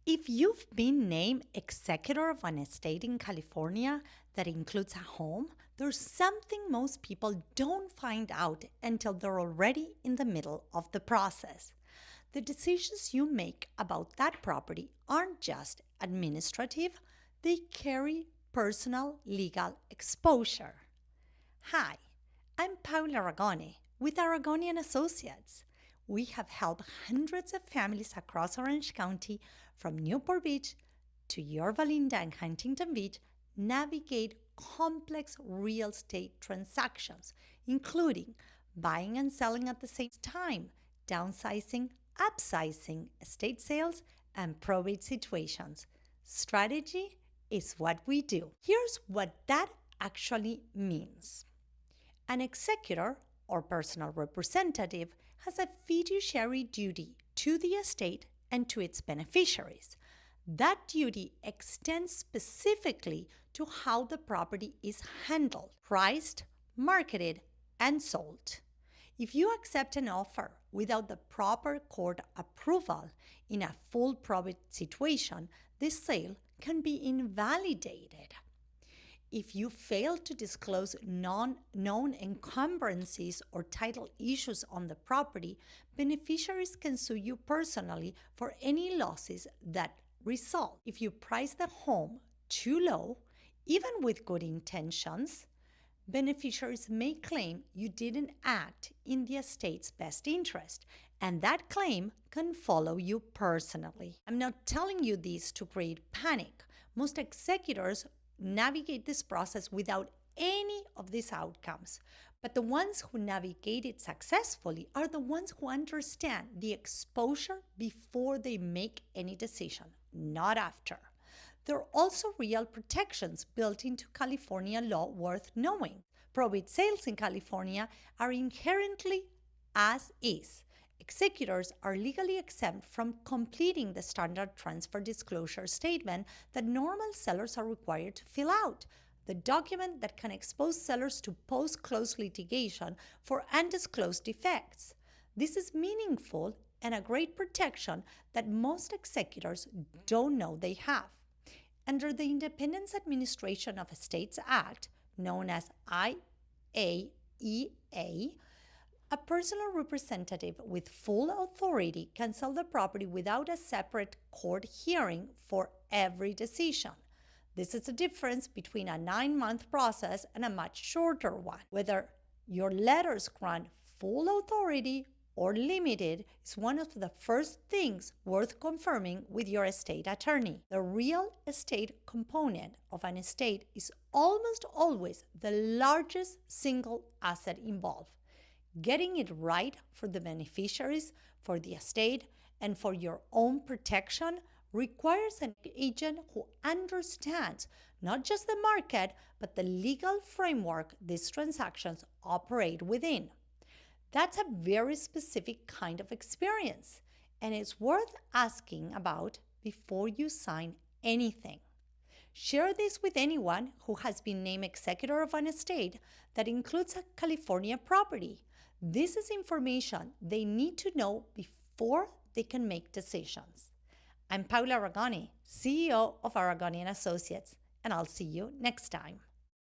If you've been named executor of an estate in California that includes a home, there's something most people don't find out until they're already in the middle of the process. The decisions you make about that property aren't just administrative, they carry personal legal exposure. Hi, I'm Paula Aragone with Aragone and Associates. We have helped hundreds of families across Orange County, from Newport Beach to Yorba Linda and Huntington Beach, navigate complex real estate transactions, including buying and selling at the same time, downsizing, upsizing, estate sales, and probate situations. Strategy is what we do. Here's what that actually means. An executor, or personal representative, has a fiduciary duty to the estate and to its beneficiaries. That duty extends specifically to how the property is handled, priced, marketed, and sold. If you accept an offer without the proper court approval in a full probate situation, the sale can be invalidated. If you fail to disclose known encumbrances or title issues on the property, beneficiaries can sue you personally for any losses that result. If you price the home too low, even with good intentions, beneficiaries may claim you didn't act in the estate's best interest, and that claim can follow you personally. I'm not telling you this to create panic. Most executors navigate this process without any of these outcomes. But the ones who navigate it successfully are the ones who understand the exposure before they make any decision, not after. There are also real protections built into California law worth knowing. Probate sales in California are inherently as is. Executors are legally exempt from completing the standard transfer disclosure statement that normal sellers are required to fill out, the document that can expose sellers to post-close litigation for undisclosed defects. This is meaningful and a great protection that most executors don't know they have. Under the Independence Administration of Estates Act, known as IAEA, a personal representative with full authority can sell the property without a separate court hearing for every decision. This is the difference between a 9-month process and a much shorter one. Whether your letters grant full authority or limited is one of the first things worth confirming with your estate attorney. The real estate component of an estate is almost always the largest single asset involved. Getting it right for the beneficiaries, for the estate, and for your own protection requires an agent who understands not just the market, but the legal framework these transactions operate within. That's a very specific kind of experience, and it's worth asking about before you sign anything. Share this with anyone who has been named executor of an estate that includes a California property. This is information they need to know before they can make decisions. I'm Paula Aragone, CEO of Aragone and Associates, and I'll see you next time.